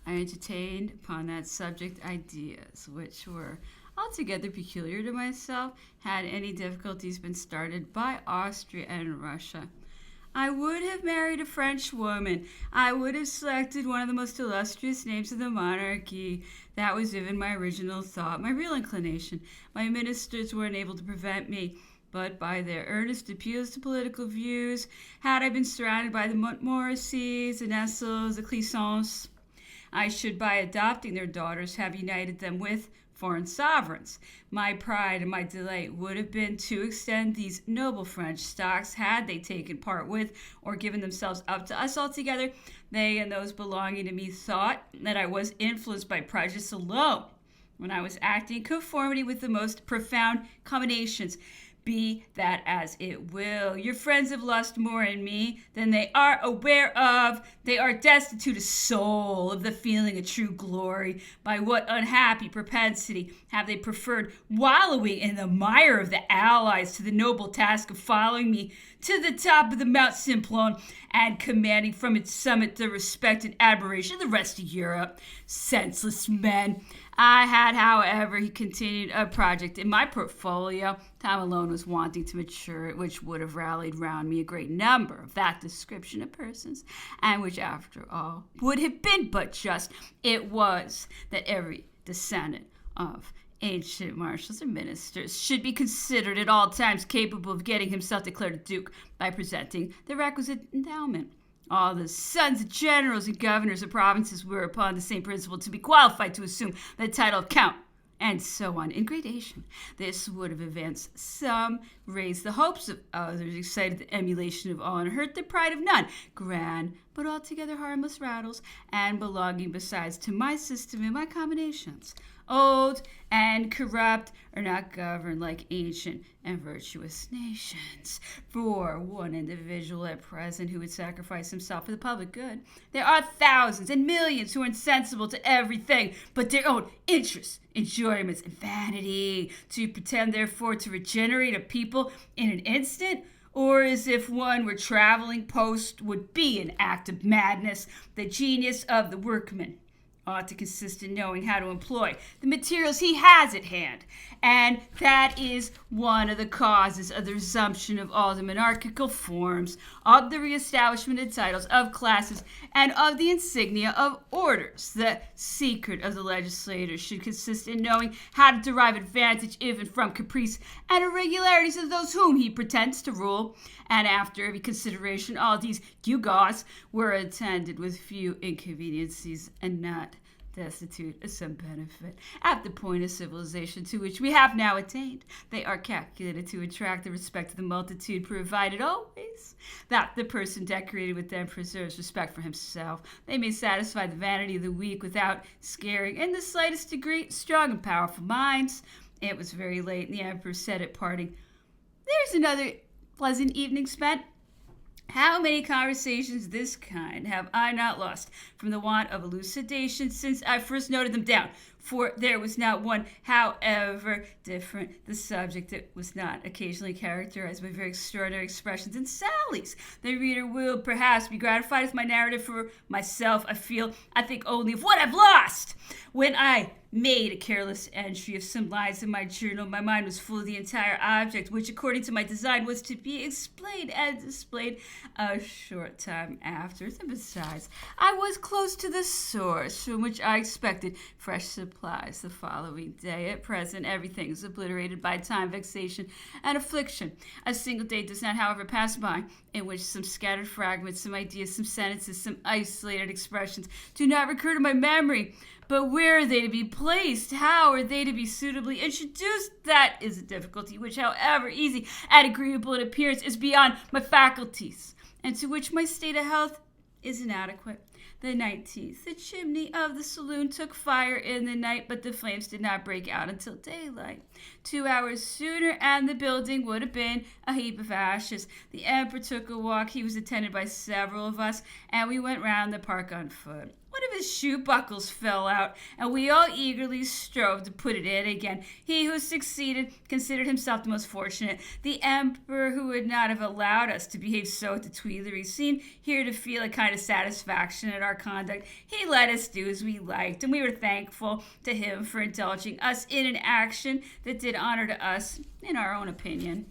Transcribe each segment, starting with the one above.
I entertained upon that subject ideas which were altogether peculiar to myself, had any difficulties been started by Austria and Russia. I would have married a French woman. I would have selected one of the most illustrious names of the monarchy. That was even my original thought, my real inclination. My ministers were unable to prevent me, but by their earnest appeals to political views, had I been surrounded by the Montmorencys, the Nessels, the Clisons, I should, by adopting their daughters, have united them with foreign sovereigns. My pride and my delight would have been to extend these noble French stocks had they taken part with or given themselves up to us altogether. They and those belonging to me thought that I was influenced by prejudice alone when I was acting in conformity with the most profound combinations. Be that as it will, your friends have lost more in me than they are aware of. They are destitute of soul, of the feeling of true glory. By what unhappy propensity have they preferred wallowing in the mire of the Allies to the noble task of following me to the top of the Mount Simplon and commanding from its summit the respect and admiration of the rest of Europe? Senseless men! I had, however, he continued, a project in my portfolio. Time alone was wanting to mature it, which would have rallied round me a great number of that description of persons, and which, after all, would have been but just. It was that every descendant of ancient marshals and ministers should be considered at all times capable of getting himself declared a duke by presenting the requisite endowment. All the sons of generals and governors of provinces were upon the same principle to be qualified to assume the title of count, and so on in gradation. This would have advanced some, raised the hopes of others, excited the emulation of all, and hurt the pride of none. Grand, but altogether harmless rattles, and belonging besides to my system and my combinations. Old and corrupt are not governed like ancient and virtuous nations. For one individual at present who would sacrifice himself for the public good, there are thousands and millions who are insensible to everything but their own interests, enjoyments, and vanity. To pretend, therefore, to regenerate a people in an instant, or as if one were traveling post, would be an act of madness. The genius of the workman ought to consist in knowing how to employ the materials he has at hand. And that is one of the causes of the resumption of all the monarchical forms, of the reestablishment of titles, of classes, and of the insignia of orders. The secret of the legislator should consist in knowing how to derive advantage even from caprice and irregularities of those whom he pretends to rule. And after every consideration, all these gewgaws were attended with few inconveniencies and not destitute of some benefit. At the point of civilization to which we have now attained, they are calculated to attract the respect of the multitude, provided always that the person decorated with them preserves respect for himself. They may satisfy the vanity of the weak without scaring in the slightest degree strong and powerful minds. It was very late, and the emperor said at parting, "There's another pleasant evening spent." How many conversations of this kind have I not lost from the want of elucidation since I first noted them down? For there was not one, however different the subject, that was not occasionally characterized by very extraordinary expressions and sallies. The reader will perhaps be gratified with my narrative. For myself, I think only of what I've lost. When I made a careless entry of some lines in my journal, my mind was full of the entire object, which, according to my design, was to be explained and displayed a short time after. And besides, I was close to the source from which I expected fresh supplies the following day. At present, everything is obliterated by time, vexation, and affliction. A single day does not, however, pass by in which some scattered fragments, some ideas, some sentences, some isolated expressions do not recur to my memory. But where are they to be placed? How are they to be suitably introduced? That is a difficulty which, however easy and agreeable in appearance, is beyond my faculties, and to which my state of health is inadequate. The 19th, the chimney of the saloon took fire in the night, but the flames did not break out until daylight. 2 hours sooner, and the building would have been a heap of ashes. The emperor took a walk. He was attended by several of us, and we went round the park on foot. What his shoe buckles fell out, and we all eagerly strove to put it in again. He who succeeded considered himself the most fortunate. The emperor, who would not have allowed us to behave so at the Tuileries, seemed here to feel a kind of satisfaction at our conduct. He let us do as we liked, and we were thankful to him for indulging us in an action that did honor to us, in our own opinion.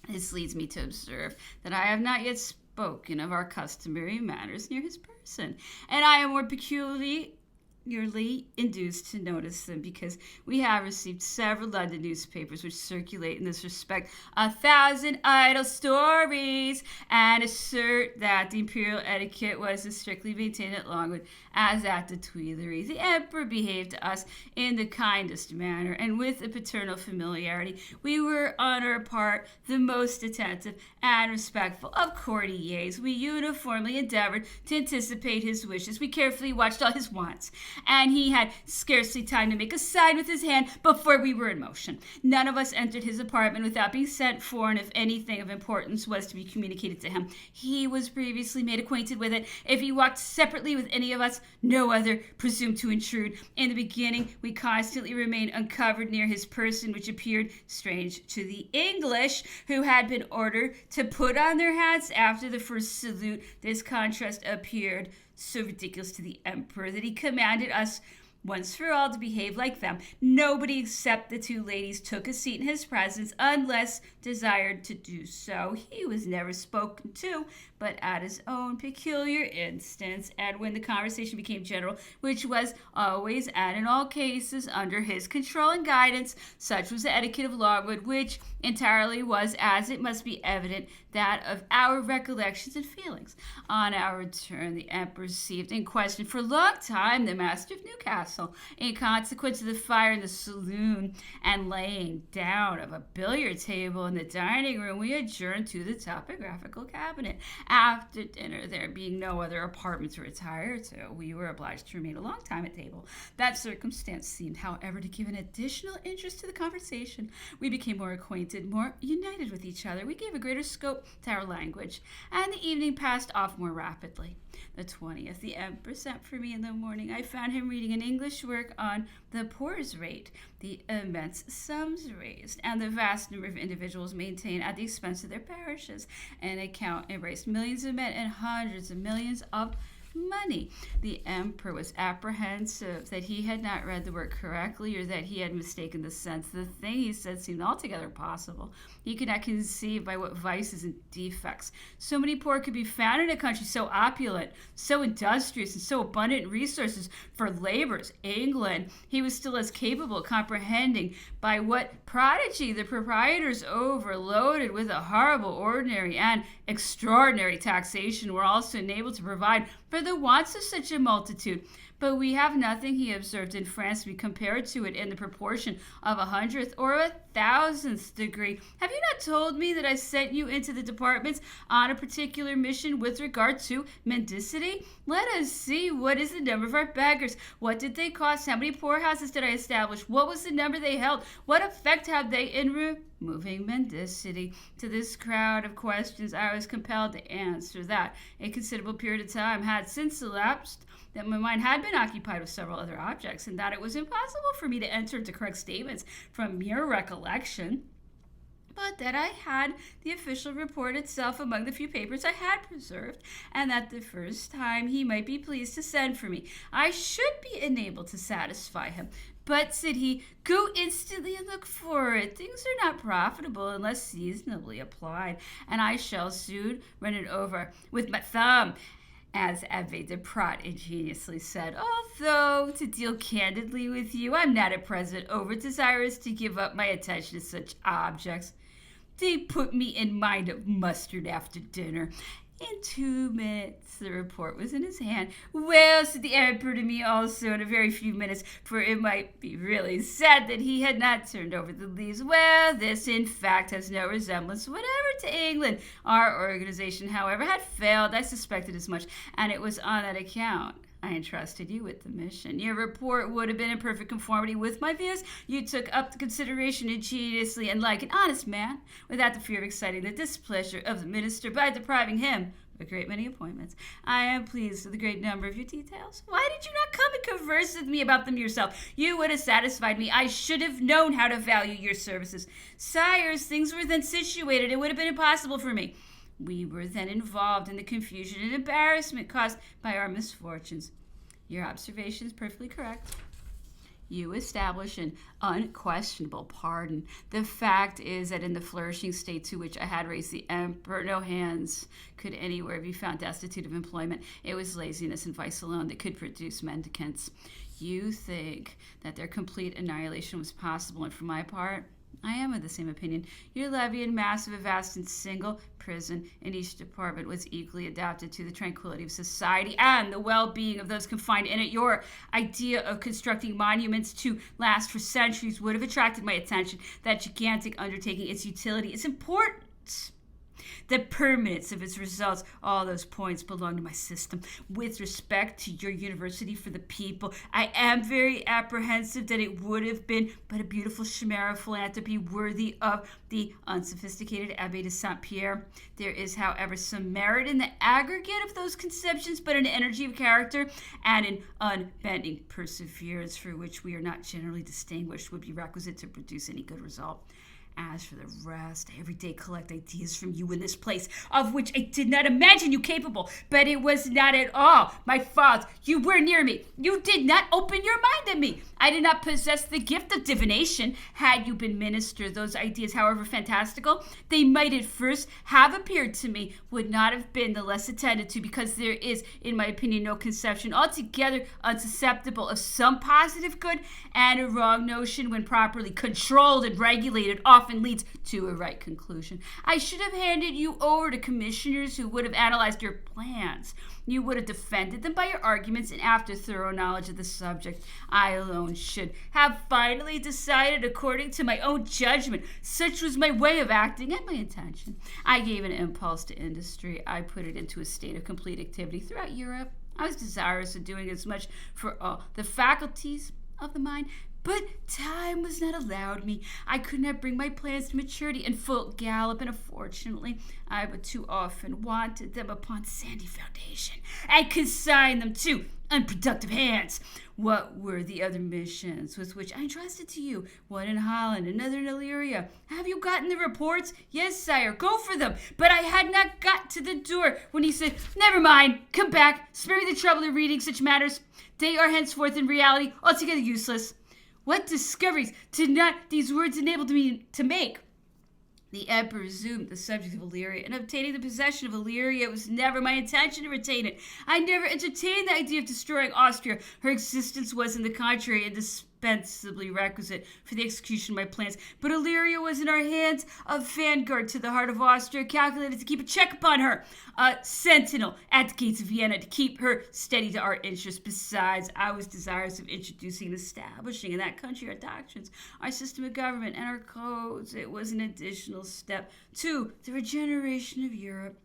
This leads me to observe that I have not yet spoken of our customary manners near his person, and I am more peculiarly induced to notice them because we have received several London newspapers which circulate in this respect 1,000 idle stories and assert that the imperial etiquette was as strictly maintained at Longwood as at the Tuileries. The emperor behaved to us in the kindest manner and with a paternal familiarity. We were on our part the most attentive and respectful of courtiers. We uniformly endeavored to anticipate his wishes. We carefully watched all his wants, and he had scarcely time to make a sign with his hand before we were in motion. None of us entered his apartment without being sent for, and if anything of importance was to be communicated to him, he was previously made acquainted with it. If he walked separately with any of us, no other presumed to intrude. In the beginning, we constantly remained uncovered near his person, which appeared strange to the English, who had been ordered to put on their hats after the first salute. This contrast appeared so ridiculous to the emperor that he commanded us once for all to behave like them. Nobody except the two ladies took a seat in his presence unless desired to do so. He was never spoken to but at his own peculiar instance, and when the conversation became general, which was always and in all cases under his control and guidance, such was the etiquette of Longwood, which entirely was, as it must be evident, that of our recollections and feelings. On our return, the emperor received and questioned for a long time the master of Newcastle, in consequence of the fire in the saloon and laying down of a billiard table in the dining room. We adjourned to the topographical cabinet. After dinner, there being no other apartment to retire to, we were obliged to remain a long time at table. That circumstance seemed, however, to give an additional interest to the conversation. We became more acquainted, more united with each other. We gave a greater scope to our language, and the evening passed off more rapidly. The 20th, the emperor sent for me in the morning. I found him reading an English work on the poor's rate, the immense sums raised, and the vast number of individuals maintained at the expense of their parishes. An account embraced millions of men and hundreds of millions of money. The emperor was apprehensive that he had not read the work correctly or that he had mistaken the sense. The thing he said seemed altogether possible. He could not conceive by what vices and defects so many poor could be found in a country so opulent, so industrious, and so abundant in resources for labors. England, he was still as capable of comprehending by what prodigy the proprietors, overloaded with a horrible ordinary and extraordinary taxation, were also enabled to provide for the wants of such a multitude. But we have nothing, he observed, in France to be compared to it in the proportion of 100th or 1,000th degree. Have you not told me that I sent you into the departments on a particular mission with regard to mendicity? Let us see. What is the number of our beggars? What did they cost? How many poorhouses did I establish? What was the number they held? What effect have they in removing mendicity? To this crowd of questions I was compelled to answer that a considerable period of time had since elapsed, that my mind had been occupied with several other objects, and that it was impossible for me to enter into correct statements from mere recollection, but that I had the official report itself among the few papers I had preserved, and that the first time he might be pleased to send for me, I should be enabled to satisfy him. But, said he, go instantly and look for it. Things are not profitable unless seasonably applied, and I shall soon run it over with my thumb, as Abbe de Prat ingeniously said. Although, to deal candidly with you, I'm not at present over desirous to give up my attention to such objects. They put me in mind of mustard after dinner. In 2 minutes, the report was in his hand. Well, said the emperor to me also in a very few minutes, for it might be really said that he had not turned over the leaves. Well, this, in fact, has no resemblance whatever to England. Our organization, however, had failed. I suspected as much, and it was on that account I entrusted you with the mission. Your report would have been in perfect conformity with my views. You took up the consideration ingeniously and like an honest man, without the fear of exciting the displeasure of the minister by depriving him a great many appointments. I am pleased with the great number of your details. Why did you not come and converse with me about them yourself? You would have satisfied me. I should have known how to value your services. Sire, as things were then situated, it would have been impossible for me. We were then involved in the confusion and embarrassment caused by our misfortunes. Your observation is perfectly correct. You establish an unquestionable pardon. The fact is that in the flourishing state to which I had raised the emperor, no hands could anywhere be found destitute of employment. It was laziness and vice alone that could produce mendicants. You think that their complete annihilation was possible, and for my part, I am of the same opinion. Your levy and massive, a vast and single prison in each department was equally adapted to the tranquility of society and the well-being of those confined in it. Your idea of constructing monuments to last for centuries would have attracted my attention. That gigantic undertaking, its utility, its importance, the permanence of its results, all those points belong to my system. With respect to your university for the people, I am very apprehensive that it would have been but a beautiful chimera philanthropy worthy of the unsophisticated Abbé de Saint-Pierre. There is, however, some merit in the aggregate of those conceptions, but an energy of character and an unbending perseverance for which we are not generally distinguished would be requisite to produce any good result. As for the rest, I every day collect ideas from you in this place, of which I did not imagine you capable, but it was not at all my fault. You were near me. You did not open your mind to me. I did not possess the gift of divination. Had you been minister, those ideas, however fantastical they might at first have appeared to me, would not have been the less attended to, because there is, in my opinion, no conception altogether unsusceptible of some positive good, and a wrong notion, when properly controlled and regulated, often leads to a right conclusion. I should have handed you over to commissioners who would have analyzed your plans. You would have defended them by your arguments, and after thorough knowledge of the subject, I alone should have finally decided according to my own judgment. Such was my way of acting and my intention. I gave an impulse to industry. I put it into a state of complete activity throughout Europe. I was desirous of doing as much for all the faculties of the mind, but time was not allowed me. I could not bring my plans to maturity in full gallop, and unfortunately, I but too often wanted them upon sandy foundation and consigned them to unproductive hands. What were the other missions with which I entrusted to you? One in Holland, another in Illyria. Have you gotten the reports? Yes, sire, go for them. But I had not got to the door when he said, never mind, come back, spare me the trouble of reading such matters. They are henceforth in reality altogether useless. What discoveries did not these words enable me to make? The emperor resumed the subject of Illyria, and obtaining the possession of Illyria, it was never my intention to retain it. I never entertained the idea of destroying Austria. Her existence was, in the contrary, indispensably requisite for the execution of my plans. But Illyria was in our hands a vanguard to the heart of Austria, calculated to keep a check upon her, a sentinel at the gates of Vienna to keep her steady to our interests. Besides, I was desirous of introducing and establishing in that country our doctrines, our system of government, and our codes. It was an additional step to the regeneration of Europe.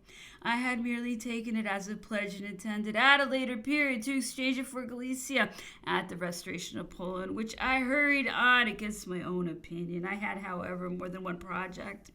I had merely taken it as a pledge and intended at a later period to exchange it for Galicia at the restoration of Poland, which I hurried on against my own opinion. I had, however, more than one project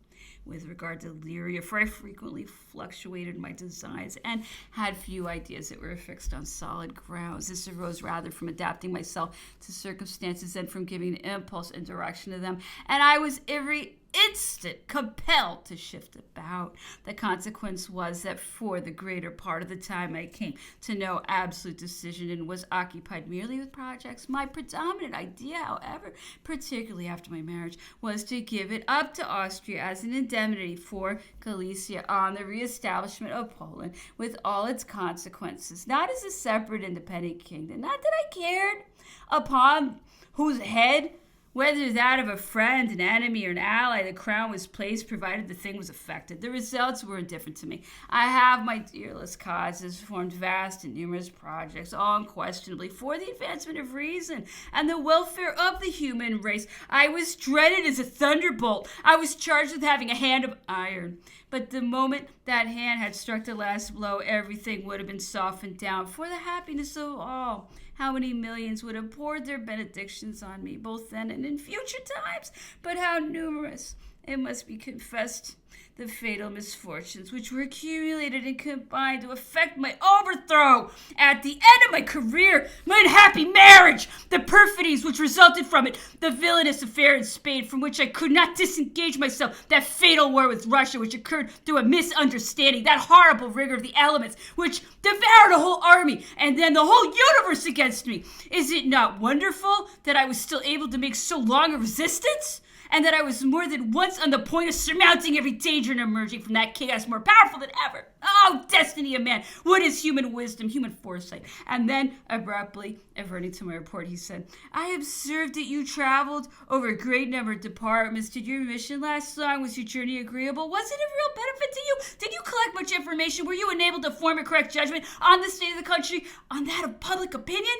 with regard to Illyria, for I frequently fluctuated my designs and had few ideas that were fixed on solid grounds. This arose rather from adapting myself to circumstances than from giving an impulse and direction to them, and I was every instant compelled to shift about. The consequence was that for the greater part of the time I came to no absolute decision and was occupied merely with projects. My predominant idea, however, particularly after my marriage, was to give it up to Austria as an indemnity for Galicia on the reestablishment of Poland with all its consequences, not as a separate independent kingdom. Not that I cared upon whose head, whether that of a friend, an enemy, or an ally, the crown was placed, provided the thing was effected. The results were indifferent to me. I have, my dearest causes, formed vast and numerous projects, all unquestionably for the advancement of reason and the welfare of the human race. I was dreaded as a thunderbolt. I was charged with having a hand of iron. But the moment that hand had struck the last blow, everything would have been softened down for the happiness of all. How many millions would have poured their benedictions on me, both then and in future times? But how numerous it must be confessed, the fatal misfortunes which were accumulated and combined to effect my overthrow at the end of my career, my unhappy marriage, the perfidies which resulted from it, the villainous affair in Spain from which I could not disengage myself, that fatal war with Russia which occurred through a misunderstanding, that horrible rigor of the elements which devoured a whole army, and then the whole universe against me. Is it not wonderful that I was still able to make so long a resistance? And that I was more than once on the point of surmounting every danger and emerging from that chaos more powerful than ever. Oh, destiny of man! What is human wisdom, human foresight? And then, abruptly, averting to my report, he said, I observed that you traveled over a great number of departments. Did your mission last long? Was your journey agreeable? Was it of real benefit to you? Did you collect much information? Were you enabled to form a correct judgment on the state of the country, on that of public opinion?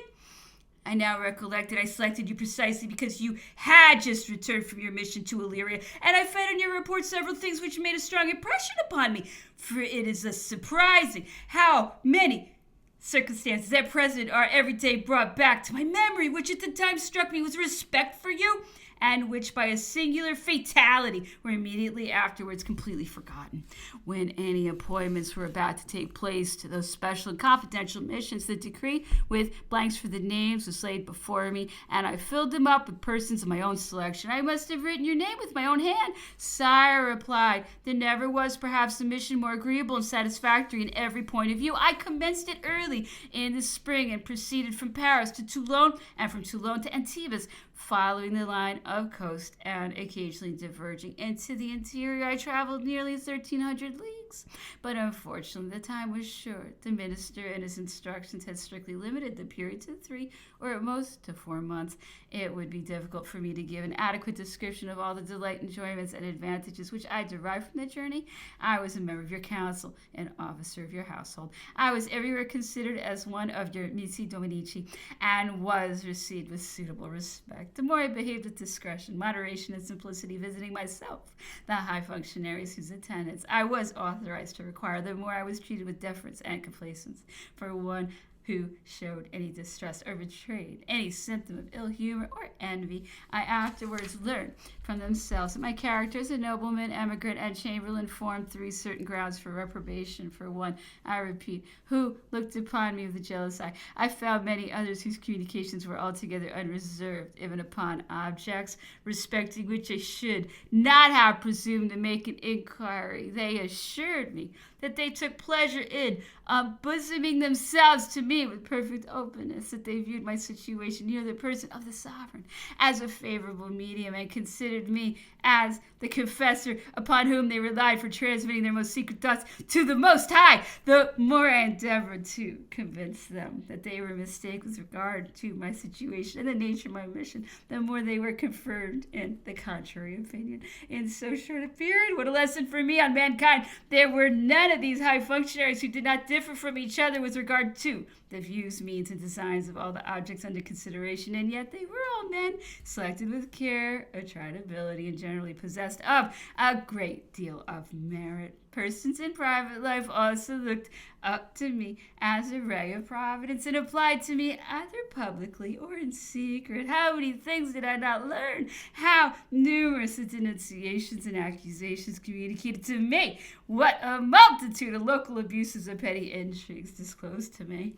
I now recollected I selected you precisely because you had just returned from your mission to Illyria, and I found in your report several things which made a strong impression upon me, for it is surprising how many circumstances at present are every day brought back to my memory, which at the time struck me with respect for you, and which by a singular fatality were immediately afterwards completely forgotten. When any appointments were about to take place to those special and confidential missions, the decree with blanks for the names was laid before me, and I filled them up with persons of my own selection. I must have written your name with my own hand. Sire replied, there never was perhaps a mission more agreeable and satisfactory in every point of view. I commenced it early in the spring and proceeded from Paris to Toulon, and from Toulon to Antibes, following the line of coast and occasionally diverging into the interior. I traveled nearly 1,300 leagues, but unfortunately the time was short. The minister and his instructions had strictly limited the period to 3 or at most to 4 months. It would be difficult for me to give an adequate description of all the delight, enjoyments, and advantages which I derived from the journey. I was a member of your council, an officer of your household. I was everywhere considered as one of your Amici Dominici, and was received with suitable respect. The more I behaved with discretion, moderation, and simplicity, visiting myself the high functionaries whose attendance I was authorized to require, the more I was treated with deference and complaisance. For one who showed any distrust or betrayed any symptom of ill humor or envy, I afterwards learned from themselves that my character as a nobleman, emigrant, and chamberlain formed 3 certain grounds for reprobation. For one, I repeat, who looked upon me with a jealous eye. I found many others whose communications were altogether unreserved, even upon objects respecting which I should not have presumed to make an inquiry. They assured me that they took pleasure in unbosoming themselves to me with perfect openness, that they viewed my situation near the person of the sovereign as a favorable medium, and considered me as the confessor upon whom they relied for transmitting their most secret thoughts to the Most High. The more I endeavored to convince them that they were mistaken with regard to my situation and the nature of my mission, the more they were confirmed in the contrary opinion. In so short a period, what a lesson for me on mankind! There were none of these high functionaries who did not differ from each other with regard to the views, means, and designs of all the objects under consideration, and yet they were all men selected with care, a tried ability, and generally possessed of a great deal of merit. Persons in private life also looked up to me as a ray of providence, and applied to me either publicly or in secret. How many things did I not learn? How numerous the denunciations and accusations communicated to me! What a multitude of local abuses and petty intrigues disclosed to me!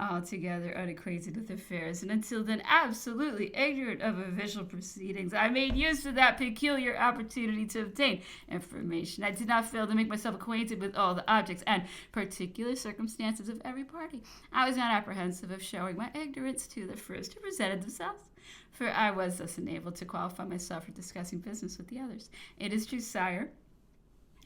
Altogether unacquainted with affairs, and until then absolutely ignorant of official proceedings, I made use of that peculiar opportunity to obtain information. I did not fail to make myself acquainted with all the objects and particular circumstances of every party. I was not apprehensive of showing my ignorance to the first who presented themselves, for I was thus enabled to qualify myself for discussing business with the others. It is true, sire,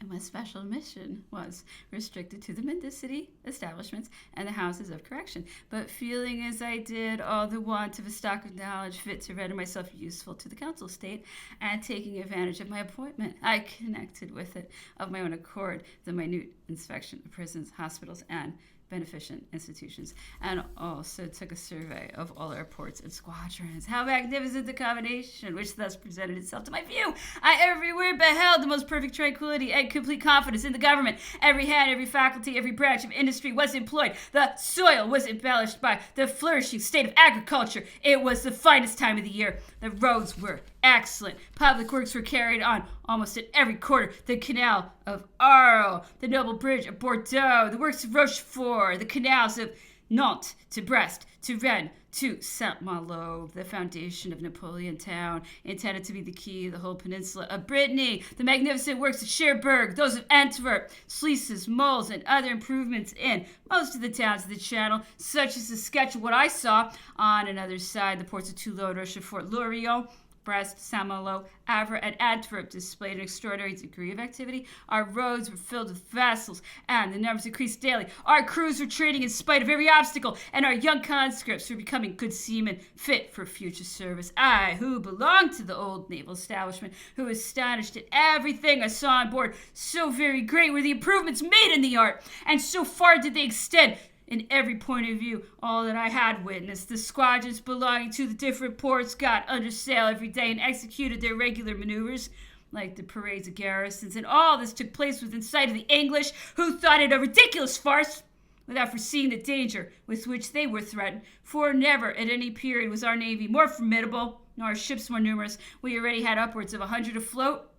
and my special mission was restricted to the mendicity establishments and the houses of correction. But feeling as I did all the want of a stock of knowledge fit to render myself useful to the council state, and taking advantage of my appointment, I connected with it of my own accord the minute inspection of prisons, hospitals, and beneficent institutions, and also took a survey of all airports and squadrons. How magnificent the combination which thus presented itself to my view! I everywhere beheld the most perfect tranquility and complete confidence in the government. Every hand, every faculty, every branch of industry was employed. The soil was embellished by the flourishing state of agriculture. It was the finest time of the year. The roads were excellent. Public works were carried on almost in every quarter: the Canal of Arles, the Noble Bridge of Bordeaux, the works of Rochefort, the canals of Nantes to Brest to Rennes to Saint-Malo, the foundation of Napoleon town, intended to be the key of the whole peninsula of Brittany, the magnificent works of Cherbourg, those of Antwerp, Sluices, Moles, and other improvements in most of the towns of the Channel, such as a sketch of what I saw on another side. The ports of Toulon, Rochefort, Lorient, Brest, Saint-Malo, Havre, and Antwerp displayed an extraordinary degree of activity. Our roads were filled with vessels, and the numbers increased daily. Our crews were trading in spite of every obstacle, and our young conscripts were becoming good seamen, fit for future service. I, who belonged to the old naval establishment, who was astonished at everything I saw on board, so very great were the improvements made in the art, and so far did they extend in every point of view, all that I had witnessed. The squadrons belonging to the different ports got under sail every day and executed their regular maneuvers, like the parades of garrisons, and all this took place within sight of the English, who thought it a ridiculous farce, without foreseeing the danger with which they were threatened. For never at any period was our navy more formidable, nor our ships more numerous. We already had upwards of 100 afloat,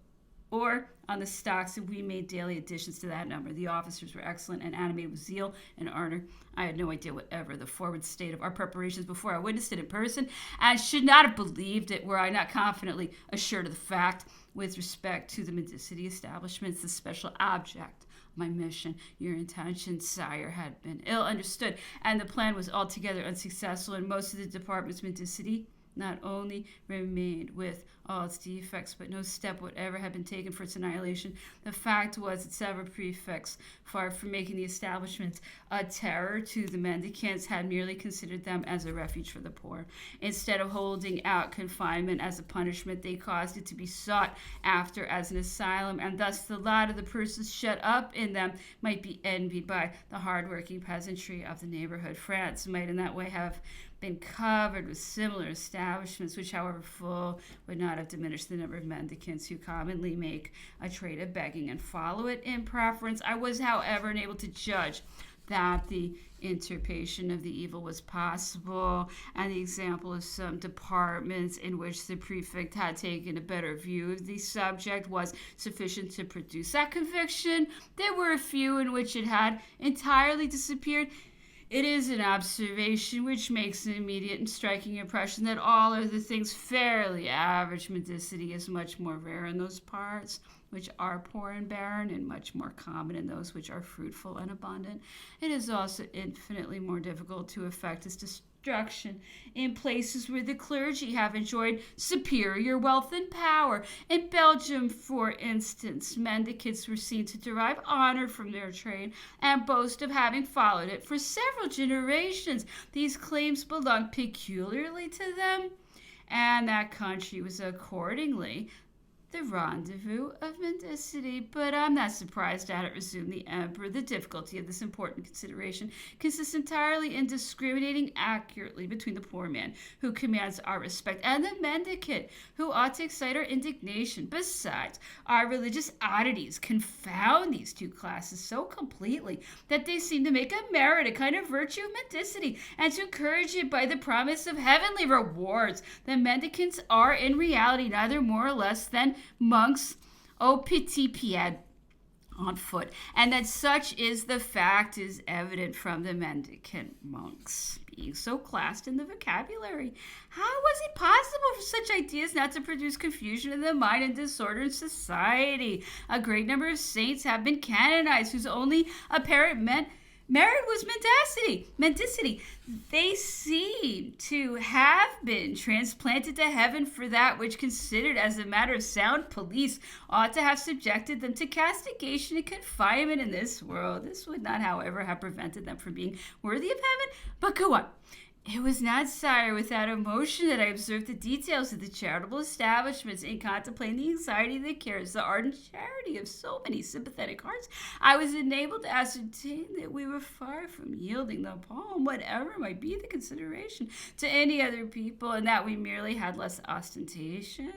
or on the stocks, and we made daily additions to that number. The officers were excellent and animated with zeal and ardor. I had no idea whatever the forward state of our preparations before I witnessed it in person, and should not have believed it were I not confidently assured of the fact. With respect to the mendicity establishments, the special object of my mission, your intention, sire, had been ill understood, and the plan was altogether unsuccessful. In most of the departments, mendicity not only remained with all its defects, but no step whatever had been taken for its annihilation. The fact was that several prefects, far from making the establishments a terror to the mendicants, had merely considered them as a refuge for the poor. Instead of holding out confinement as a punishment, they caused it to be sought after as an asylum, and thus the lot of the persons shut up in them might be envied by the hard-working peasantry of the neighborhood. France might in that way have been covered with similar establishments, which, however full, would not have diminished the number of mendicants who commonly make a trade of begging and follow it in preference. I was, however, unable to judge that the interpation of the evil was possible, and the example of some departments in which the prefect had taken a better view of the subject was sufficient to produce that conviction. There were a few in which it had entirely disappeared. It is an observation which makes an immediate and striking impression that all other things fairly average. Mendicity is much more rare in those parts which are poor and barren, and much more common in those which are fruitful and abundant. It is also infinitely more difficult to effect its destruction in places where the clergy have enjoyed superior wealth and power. In Belgium, for instance, mendicants were seen to derive honor from their trade and boast of having followed it for several generations. These claims belonged peculiarly to them, and that country was accordingly the rendezvous of mendicity. But I'm not surprised at it, resumed the emperor. The difficulty of this important consideration consists entirely in discriminating accurately between the poor man, who commands our respect, and the mendicant, who ought to excite our indignation. Besides, our religious oddities confound these two classes so completely that they seem to make a merit, a kind of virtue of mendicity, and to encourage it by the promise of heavenly rewards. The mendicants are in reality neither more or less than monks au petit pied, on foot, and that such is the fact is evident from the mendicant monks being so classed in the vocabulary. How was it possible for such ideas not to produce confusion in the mind and disorder in society? A great number of saints have been canonized whose only apparent merit was mendicity. They seem to have been transplanted to heaven for that which, considered as a matter of sound police, ought to have subjected them to castigation and confinement in this world. This would not, however, have prevented them from being worthy of heaven. But go on. It was not, sire, without emotion that I observed the details of the charitable establishments. In contemplating the anxiety, the cares, the ardent charity of so many sympathetic hearts, I was enabled to ascertain that we were far from yielding the palm, whatever might be the consideration, to any other people, and that we merely had less ostentation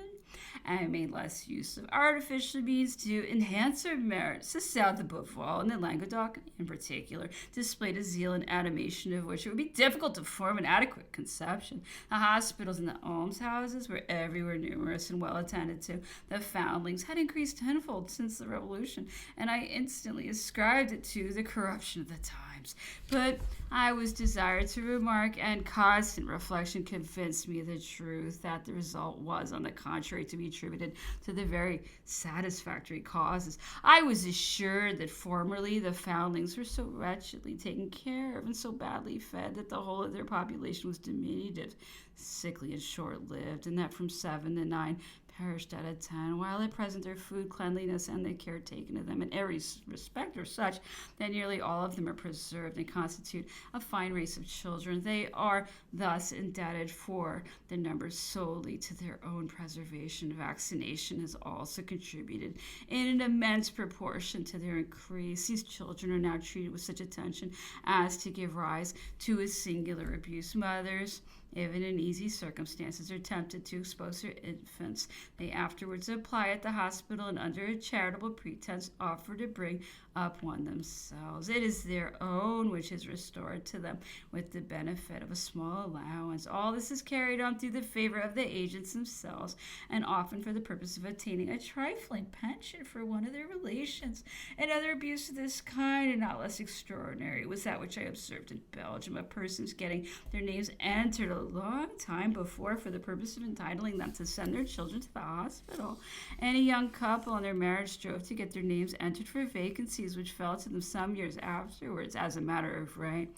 and made less use of artificial means to enhance their merits. The South of Beauvoir and the Languedoc, in particular, displayed a zeal and animation of which it would be difficult to form an adequate conception. The hospitals and the almshouses were everywhere numerous and well attended to. The foundlings had increased tenfold since the Revolution, and I instantly ascribed it to the corruption of the times. But I was desired to remark, and constant reflection convinced me of the truth, that the result was, on the contrary, to be attributed to the very satisfactory causes. I was assured that formerly the foundlings were so wretchedly taken care of and so badly fed that the whole of their population was diminutive, sickly, and short-lived, and that from 7 to 9 perished out of 10, while at present their food, cleanliness, and the care taken of them in every respect are such that nearly all of them are preserved and constitute a fine race of children. They are thus indebted for their numbers solely to their own preservation. Vaccination has also contributed in an immense proportion to their increase. These children are now treated with such attention as to give rise to a singular abuse. Mothers, even in easy circumstances, are tempted to expose their infants. They afterwards apply at the hospital and under a charitable pretense offer to bring up one themselves. It is their own which is restored to them with the benefit of a small allowance. All this is carried on through the favor of the agents themselves, and often for the purpose of attaining a trifling pension for one of their relations. Another abuse of this kind, and not less extraordinary, was that which I observed in Belgium, of persons getting their names entered a long time before for the purpose of entitling them to send their children to the hospital. And a young couple on their marriage strove to get their names entered for vacancies which fell to them some years afterwards as a matter of right.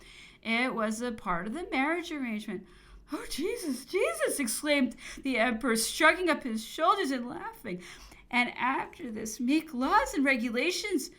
It was a part of the marriage arrangement. "Oh, Jesus, Jesus!" exclaimed the emperor, shrugging up his shoulders and laughing. "And after this, make laws and regulations."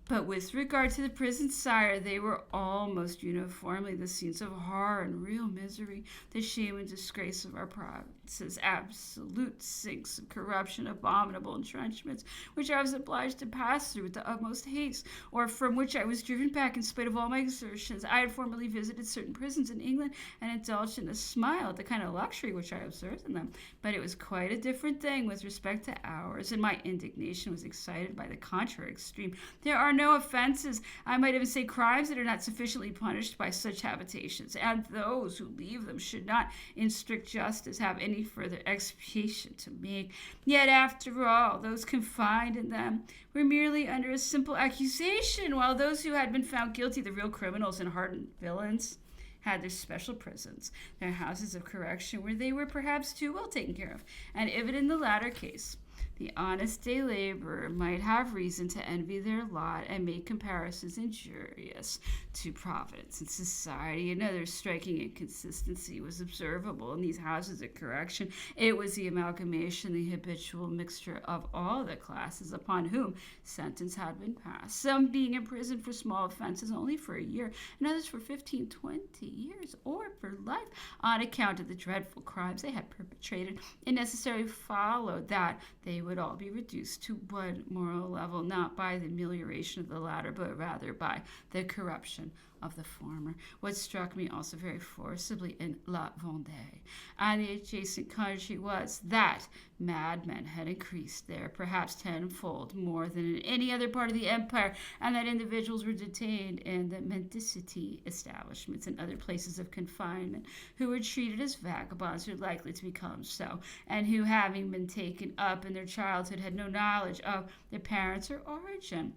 But with regard to the prisons, sire, they were almost uniformly the scenes of horror and real misery. The shame and disgrace of our provinces, absolute sinks of corruption, abominable entrenchments, which I was obliged to pass through with the utmost haste, or from which I was driven back in spite of all my exertions. I had formerly visited certain prisons in England and indulged in a smile at the kind of luxury which I observed in them, but it was quite a different thing with respect to ours, and my indignation was excited by the contrary extreme. There are no offenses, I might even say crimes, that are not sufficiently punished by such habitations, and those who leave them should not, in strict justice, have any further expiation to make. Yet, after all, those confined in them were merely under a simple accusation, while those who had been found guilty, the real criminals and hardened villains, had their special prisons, their houses of correction, where they were perhaps too well taken care of. And even in the latter case, the honest day laborer might have reason to envy their lot and make comparisons injurious to providence and society. Another striking inconsistency was observable in these houses of correction. It was the amalgamation, the habitual mixture of all the classes upon whom sentence had been passed, some being imprisoned for small offenses only for a year, and others for 15, 20 years, or for life, on account of the dreadful crimes they had perpetrated. It necessarily followed that they would all be reduced to one moral level, not by the amelioration of the latter, but rather by the corruption of the former. What struck me also very forcibly in La Vendée and the adjacent country was that madmen had increased there, perhaps tenfold more than in any other part of the empire, and that individuals were detained in the mendicity establishments and other places of confinement, who were treated as vagabonds, or likely to become so, and who, having been taken up in their childhood, had no knowledge of their parents or origin.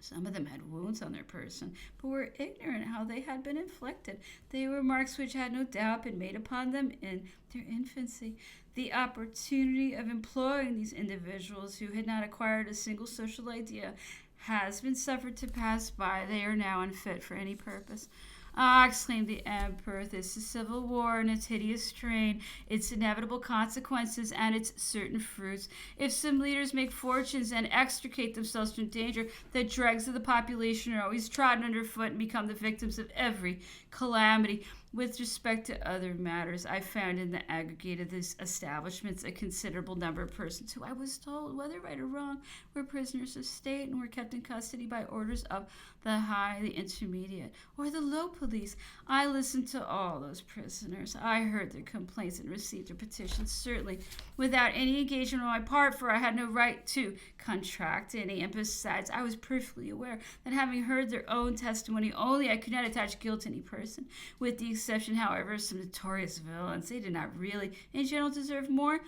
Some of them had wounds on their person, but were ignorant how they had been inflicted. They were marks which had no doubt been made upon them in their infancy. The opportunity of employing these individuals who had not acquired a single social idea has been suffered to pass by. They are now unfit for any purpose. "Ah," exclaimed the emperor, "this is civil war and its hideous strain, its inevitable consequences and its certain fruits. If some leaders make fortunes and extricate themselves from danger, the dregs of the population are always trodden underfoot and become the victims of every calamity. With respect to other matters, I found in the aggregate of these establishments a considerable number of persons who I was told, whether right or wrong, were prisoners of state and were kept in custody by orders of the high, the intermediate, or the low police. I listened to all those prisoners. I heard their complaints and received their petitions, certainly without any engagement on my part, for I had no right to contract any. And besides, I was perfectly aware that having heard their own testimony only, I could not attach guilt to any person, with the exception, however, of some notorious villains. They did not really, in general, deserve more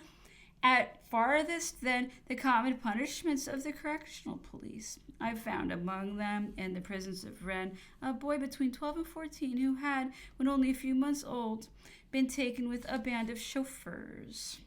at farthest than the common punishments of the correctional police. I found among them, in the prisons of Rennes, a boy between 12 and 14 who had, when only a few months old, been taken with a band of chauffeurs.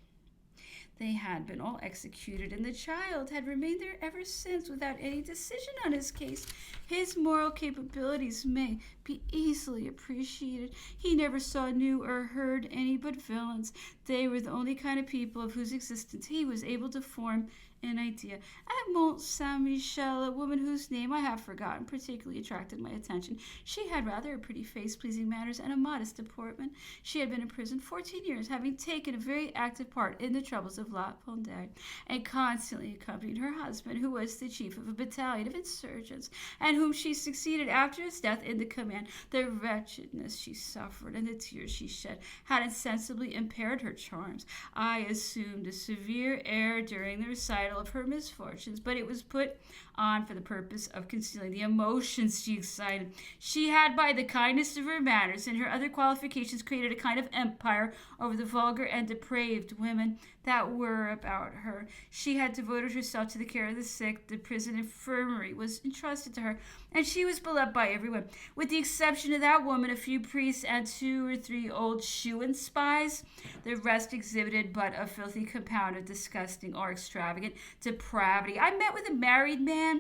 They had been all executed, and the child had remained there ever since without any decision on his case. His moral capabilities may be easily appreciated. He never saw, knew, or heard any but villains. They were the only kind of people of whose existence he was able to form an idea. At Mont Saint-Michel, a woman whose name I have forgotten particularly attracted my attention. She had rather a pretty face, pleasing manners, and a modest deportment. She had been in prison 14 years, having taken a very active part in the troubles of La Vendée, and constantly accompanied her husband, who was the chief of a battalion of insurgents, and whom she succeeded after his death in the command. The wretchedness she suffered and the tears she shed had insensibly impaired her charms. I assumed a severe air during the recital of her misfortunes, but it was put on for the purpose of concealing the emotions she excited. She had, by the kindness of her manners and her other qualifications, created a kind of empire over the vulgar and depraved women that were about her. She had devoted herself to the care of the sick. The prison infirmary was entrusted to her, and she was beloved by everyone. With the exception of that woman, a few priests, and 2 or 3 old shoe-in spies, the rest exhibited but a filthy compound of disgusting or extravagant depravity. I met with a married man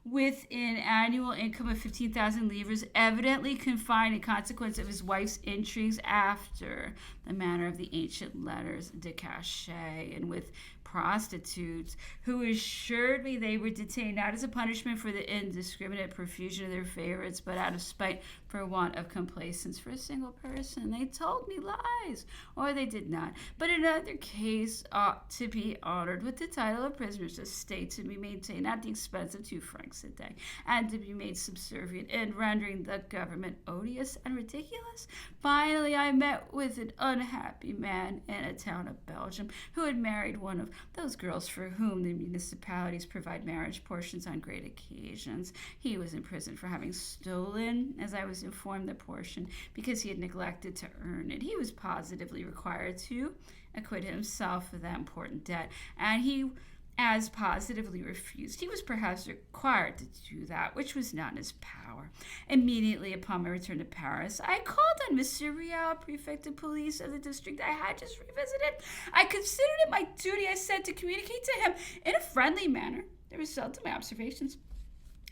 with an annual income of 15,000 livres, evidently confined in consequence of his wife's intrigues after the manner of the ancient letters de cachet, and with prostitutes who assured me they were detained not as a punishment for the indiscriminate profusion of their favorites, but out of spite for want of complacence for a single person. They told me lies, or they did not, but in either case ought to be honored with the title of prisoners of state, to be maintained at the expense of 2 francs a day, and to be made subservient in rendering the government odious and ridiculous. Finally, I met with an unhappy man in a town of Belgium who had married one of those girls for whom the municipalities provide marriage portions on great occasions. He was in prison for having stolen, as I was informed, the portion because he had neglected to earn it. He was positively required to acquit himself of that important debt, and he as positively refused. He was perhaps required to do that, which was not in his power. Immediately upon my return to Paris, I called on Monsieur Riel, prefect of police of the district I had just revisited. I considered it my duty, I said, to communicate to him in a friendly manner the result of my observations.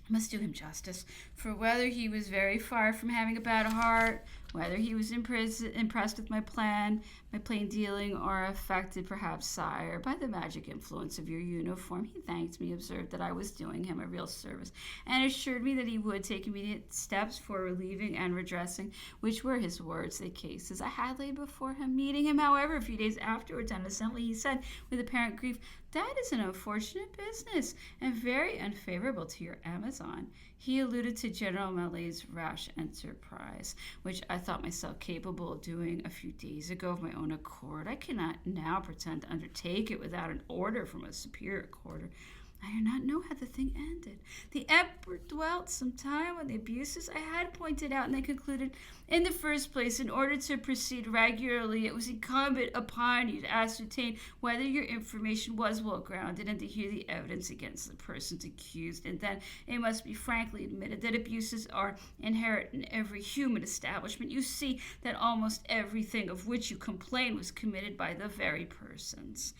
I must do him justice, for whether he was very far from having a bad heart, whether he was impressed with my plain dealing, or affected, perhaps, sire, by the magic influence of your uniform, he thanked me, observed that I was doing him a real service, and assured me that he would take immediate steps for relieving and redressing, which were his words, the cases I had laid before him. Meeting him, however, a few days afterwards on assembly, he said, with apparent grief, "That is an unfortunate business, and very unfavorable to your Amazon." He alluded to General Malet's rash enterprise, which I thought myself capable of doing a few days ago of my own accord. I cannot now pretend to undertake it without an order from a superior quarter. I do not know how the thing ended. The emperor dwelt some time on the abuses I had pointed out, and they concluded, in the first place, in order to proceed regularly, it was incumbent upon you to ascertain whether your information was well grounded and to hear the evidence against the persons accused, and then it must be frankly admitted that abuses are inherent in every human establishment. You see that almost everything of which you complain was committed by the very persons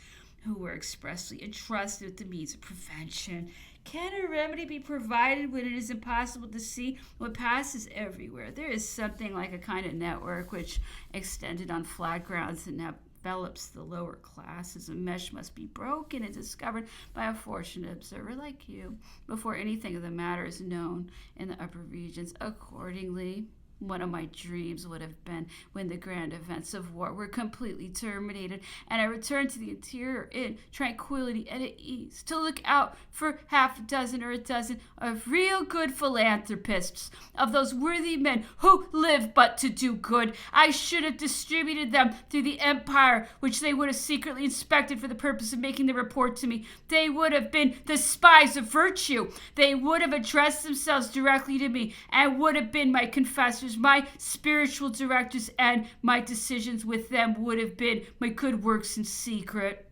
who were expressly entrusted with the means of prevention. Can a remedy be provided when it is impossible to see what passes everywhere? There is something like a kind of network which, extended on flat grounds, envelops the lower classes. A mesh must be broken and discovered by a fortunate observer like you before anything of the matter is known in the upper regions. Accordingly, One of my dreams would have been when the grand events of war were completely terminated and I returned to the interior in tranquility and at ease to look out for half a dozen or a dozen of real good philanthropists, of those worthy men who live but to do good. I should have distributed them through the empire, which they would have secretly inspected for the purpose of making the report to me. They would have been the spies of virtue. They would have addressed themselves directly to me and would have been my confessors, my spiritual directors, and my decisions with them would have been my good works in secret.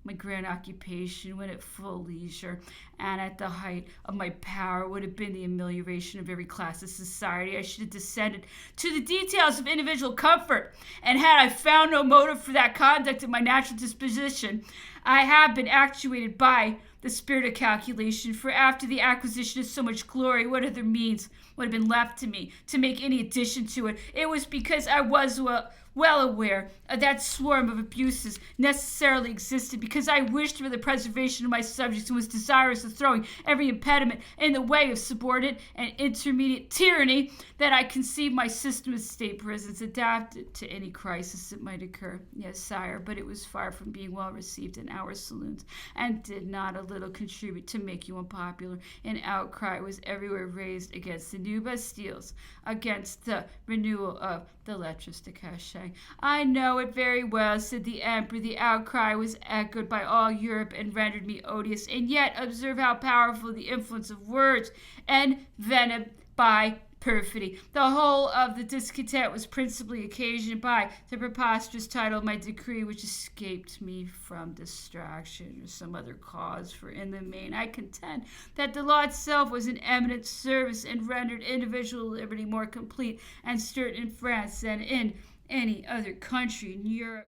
My grand occupation when at full leisure and at the height of my power would have been the amelioration of every class of society. I should have descended to the details of individual comfort, and had I found no motive for that conduct in my natural disposition, I have been actuated by the spirit of calculation, for after the acquisition of so much glory, what other means would have been left to me to make any addition to it? It was because I was well aware that swarm of abuses necessarily existed, because I wished for the preservation of my subjects and was desirous of throwing every impediment in the way of subordinate and intermediate tyranny, that I conceived my system of state prisons adapted to any crisis that might occur. Yes, sire, but it was far from being well received in our saloons, and did not a little contribute to make you unpopular. An outcry was everywhere raised against the new Bastilles, against the renewal of the lettres de cachet. I know it very well, said the emperor. The outcry was echoed by all Europe and rendered me odious. And yet observe how powerful the influence of words, envenomed by perfidy. The whole of the discontent was principally occasioned by the preposterous title of my decree, which escaped me from distraction or some other cause, for in the main I contend that the law itself was an eminent service and rendered individual liberty more complete and certain in France than in any other country in Europe.